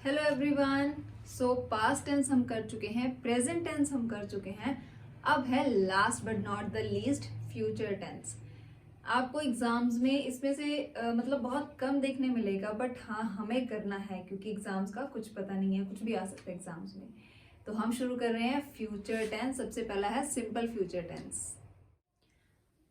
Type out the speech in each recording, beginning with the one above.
Hello everyone. So past tense हम कर चुके हैं, प्रेजेंट टेंस हम कर चुके हैं, अब है last but not the least future tense. आपको एग्जाम्स में इसमें से मतलब बहुत कम देखने मिलेगा, बट हाँ हमें करना है क्योंकि एग्जाम्स का कुछ पता नहीं है, कुछ भी आ सकता है एग्जाम्स में। तो हम शुरू कर रहे हैं फ्यूचर टेंस। सबसे पहला है सिंपल फ्यूचर टेंस।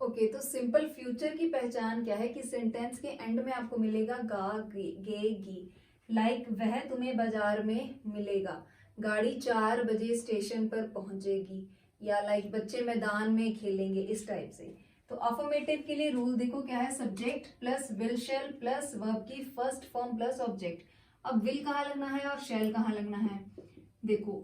ओके, तो सिंपल फ्यूचर की पहचान क्या है कि सेंटेंस के एंड में आपको मिलेगा गा गे गी। लाइक वह तुम्हें बाजार में मिलेगा, गाड़ी 4 बजे स्टेशन पर पहुंचेगी, या लाइक बच्चे मैदान में खेलेंगे, इस टाइप से। तो अफर्मेटिव के लिए रूल देखो क्या है, subject plus will shall plus verb की फर्स्ट फॉर्म प्लस ऑब्जेक्ट। अब विल कहाँ लगना है और शैल कहाँ लगना है? देखो,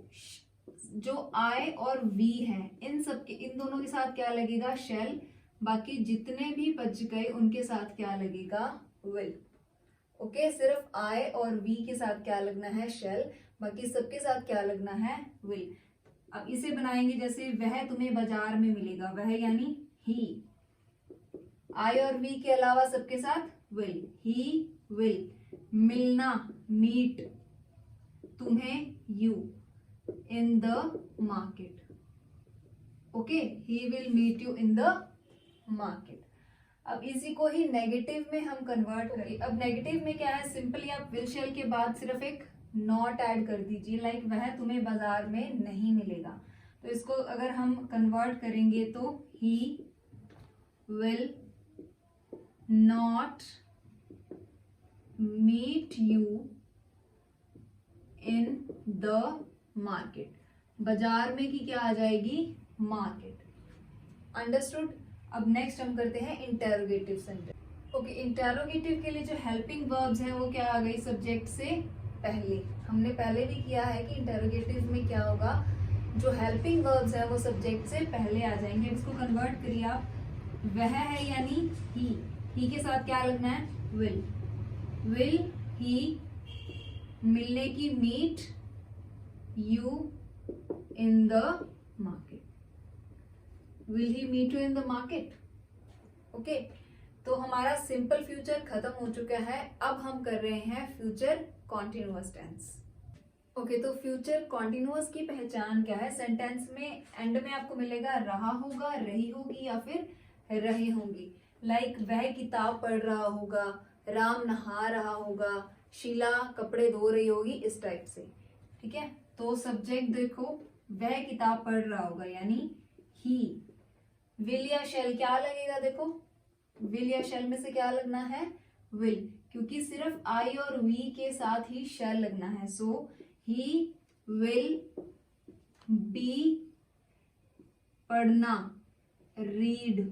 जो आई और वी है इन सब के, इन दोनों के साथ क्या लगेगा? शैल। बाकी जितने भी बच गए उनके साथ क्या लगेगा? विल। ओके, सिर्फ आई और वी के साथ क्या लगना है? शैल। बाकी सबके साथ क्या लगना है? विल। अब इसे बनाएंगे जैसे वह तुम्हें बाजार में मिलेगा, वह यानी ही। आई और वी के अलावा सबके साथ विल, ही विल। मिलना, मीट, तुम्हें, you, in the market. Okay, he will meet you in the market. अब इसी को ही नेगेटिव में हम कन्वर्ट करें। अब नेगेटिव में क्या है, सिंपली आप विल शैल के बाद सिर्फ एक नॉट ऐड कर दीजिए, लाइक वह तुम्हें बाजार में नहीं मिलेगा। तो इसको अगर हम कन्वर्ट करेंगे तो he will not meet you in the market. बाजार में की क्या आ जाएगी? मार्केट। अंडरस्टूड। अब नेक्स्ट हम करते हैं इंटेरोगेटिव सेंटेंस। ओके, इंटेरोगेटिव के लिए जो हेल्पिंग वर्ब्स हैं वो क्या आ गई? सब्जेक्ट से पहले। हमने पहले भी किया है कि इंटेरोगेटिव में क्या होगा, जो हेल्पिंग वर्ब्स हैं वो सब्जेक्ट से पहले आ जाएंगे। इसको कन्वर्ट करिए आप, वह है यानी ही के साथ क्या लगना है? विल। विल ही मिलने की, meet you in the market. Will he meet you in the market. Okay, तो हमारा सिंपल फ्यूचर खत्म हो चुका है। अब हम कर रहे हैं फ्यूचर कॉन्टिन्यूअस टेंस। ओके, तो फ्यूचर कॉन्टिन्यूअस की पहचान क्या है? सेंटेंस में एंड में आपको मिलेगा रहा होगा, रही होगी या फिर रहे होंगी। लाइक वह किताब पढ़ रहा होगा, राम नहा रहा होगा, शीला कपड़े धो रही होगी, इस टाइप से। ठीक है, तो सब्जेक्ट देखो, वह किताब पढ़ रहा होगा यानी ही। विल या शैल क्या लगेगा? देखो, विल या शैल में से क्या लगना है? विल, क्योंकि सिर्फ आई और वी के साथ ही शैल लगना है। सो ही विल बी पढ़ना, रीड,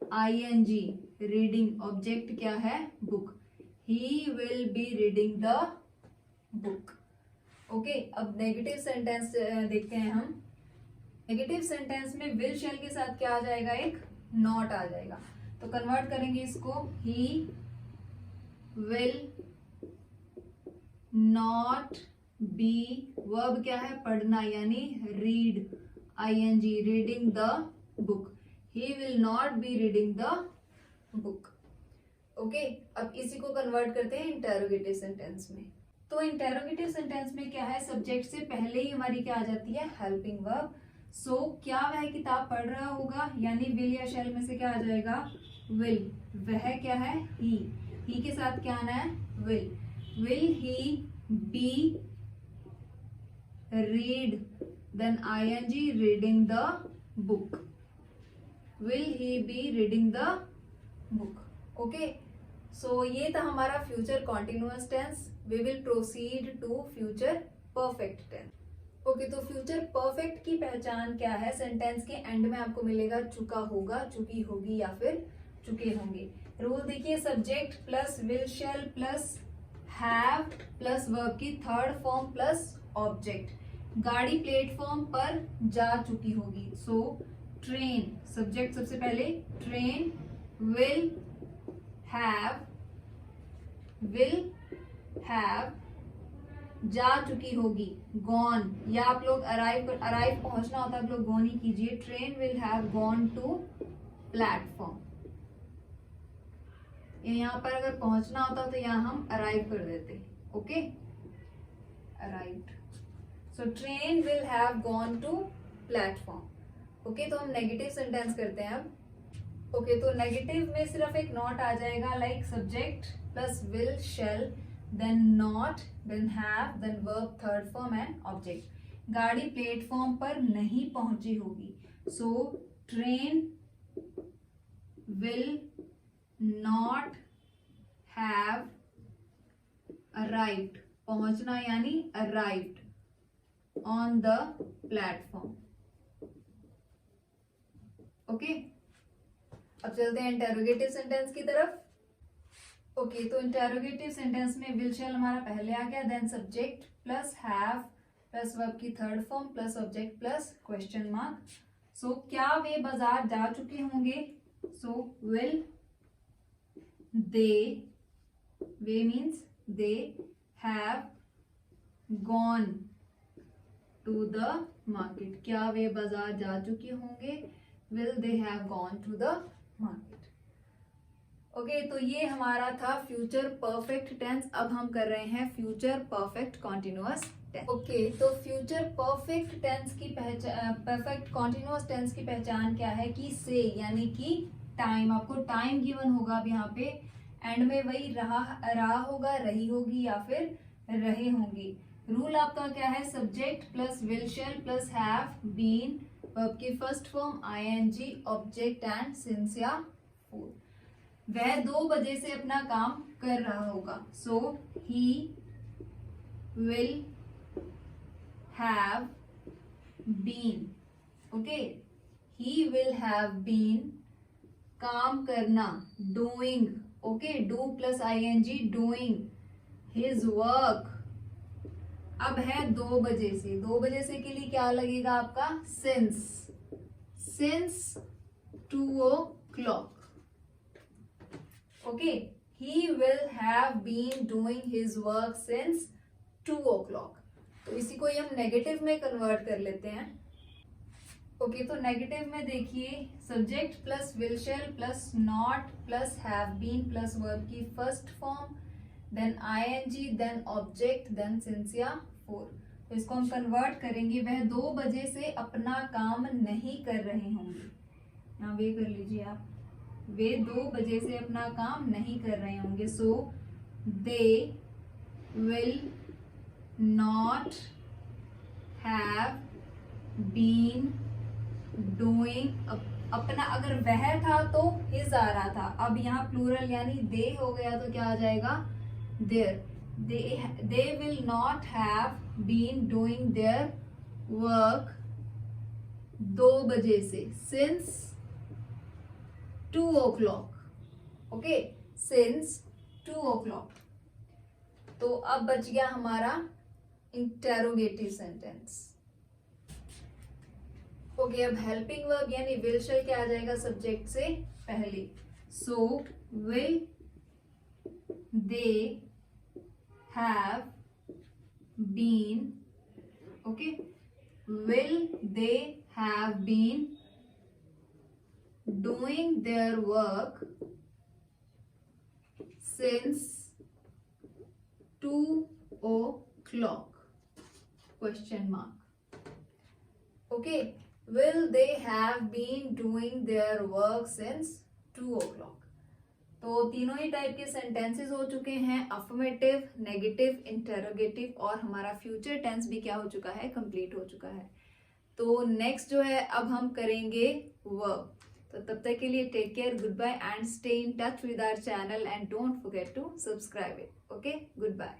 ING रीडिंग, ऑब्जेक्ट क्या है? Book. He will be reading the book. Okay, अब नेगेटिव सेंटेंस देखते हैं हम। नेगेटिव सेंटेंस में विल शैल के साथ क्या आ जाएगा? एक नॉट आ जाएगा। तो कन्वर्ट करेंगे इसको, ही विल नॉट बी, वर्ब क्या है? पढ़ना यानी read, ING reading the book. He will not be reading the book. Okay, अब इसी को कन्वर्ट करते हैं इंटेरोगेटिव सेंटेंस में। तो इंटेरोगेटिव सेंटेंस में क्या है, सब्जेक्ट से पहले ही हमारी क्या आ जाती है? Helping verb. सो क्या वह किताब पढ़ रहा होगा, यानी विल या शैल में से क्या आ जाएगा? विल। वह क्या है? ही के साथ क्या आना है? Will. Will he be read, then ING reading the book. Will he be reading the book. Okay, so ये था हमारा future continuous tense. We will proceed to future perfect tense. Okay, तो फ्यूचर परफेक्ट की पहचान क्या है? Sentence के and में आपको मिलेगा चुका होगा, चुकी होगी या फिर चुके होंगे। रूल देखिए, subject plus will shall plus have plus verb की थर्ड फॉर्म प्लस ऑब्जेक्ट। गाड़ी प्लेटफॉर्म पर जा चुकी होगी। सो ट्रेन, सब्जेक्ट सबसे पहले, ट्रेन विल हैव जा चुकी होगी, गॉन। या आप लोग अराइव पहुंचना होता है, आप लोग गॉन ही कीजिए। Train will have gone to platform. यहाँ पर अगर पहुंचना होता तो यहाँ हम अराइव कर देते। Okay, arrived. So train will have gone to platform. Okay तो हम नेगेटिव सेंटेंस करते हैं अब। ओके तो नेगेटिव में सिर्फ एक नॉट आ जाएगा, like subject plus will shall then not then have then verb third form and object. गाड़ी प्लेटफॉर्म पर नहीं पहुंची होगी, so train will not have arrived, पहुंचना यानी arrived on the platform. Okay अब चलते हैं इंटेरोगेटिव सेंटेंस की तरफ। ओके तो इंटेरोगेटिव सेंटेंस में विल शैल हमारा पहले आ गया, then subject plus have plus verb की third form plus object plus question mark. सो क्या वे बाजार जा चुके होंगे, सो विल दे, वे means they have gone to the market, क्या वे बाजार जा चुके होंगे, will they have gone to the market। Okay तो ये हमारा था फ्यूचर परफेक्ट टेंस। अब हम कर रहे हैं future perfect continuous tense. Okay तो फ्यूचर परफेक्ट टेंस की पहचान, परफेक्ट कॉन्टिन्यूअस टेंस की पहचान क्या है कि से यानी कि टाइम, आपको टाइम गिवन होगा। अब यहाँ पे एंड में वही रहा होगा, रही होगी या फिर रहे होंगे। रूल आपका क्या है, subject plus will shall plus have been, verb की first form ING, object and since या फॉर। वह 2 बजे से अपना काम कर रहा होगा, so he will have been. Okay he will have been, काम करना doing, okay do plus ING doing his work. अब है 2 बजे से, 2 बजे से के लिए क्या लगेगा आपका, since 2 o'clock। Okay he will have been doing his work since 2 o'clock। तो इसी को ही हम नेगेटिव में कन्वर्ट कर लेते हैं। ओके तो नेगेटिव में देखिए subject plus will shall plus not plus have been plus verb की first form then ING then object then since या फॉर। तो इसको हम कन्वर्ट करेंगे, वह 2 बजे से अपना काम नहीं कर रहे होंगे। यहाँ वे कर लीजिए आप, वे 2 बजे से अपना काम नहीं कर रहे होंगे, so they will not have been doing. अपना अगर वह था तो हिज आ रहा था, अब यहाँ प्लूरल यानी दे हो गया तो क्या आ जाएगा, there. they will not have been doing their work 2 बजे से since 2 o'clock। Okay since 2 o'clock। तो अब बच गया हमारा इंटेरोगेटिव सेंटेंस। ओके अब हेल्पिंग वर्ब यानी विल शैल क्या आ जाएगा सब्जेक्ट से पहले, सो will they have been, okay will they have been doing their work since 2 o'clock question mark। okay will they have been doing their work since 2 o'clock। तो तीनों ही type के sentences हो चुके हैं, अफर्मेटिव, नेगेटिव, इंटेरोगेटिव, और हमारा future tense भी क्या हो चुका है, कंप्लीट हो चुका है। तो नेक्स्ट जो है अब हम करेंगे वर्ब। तो तब तक के लिए take care, good bye and stay in touch with our channel and don't forget to subscribe it. Okay good bye.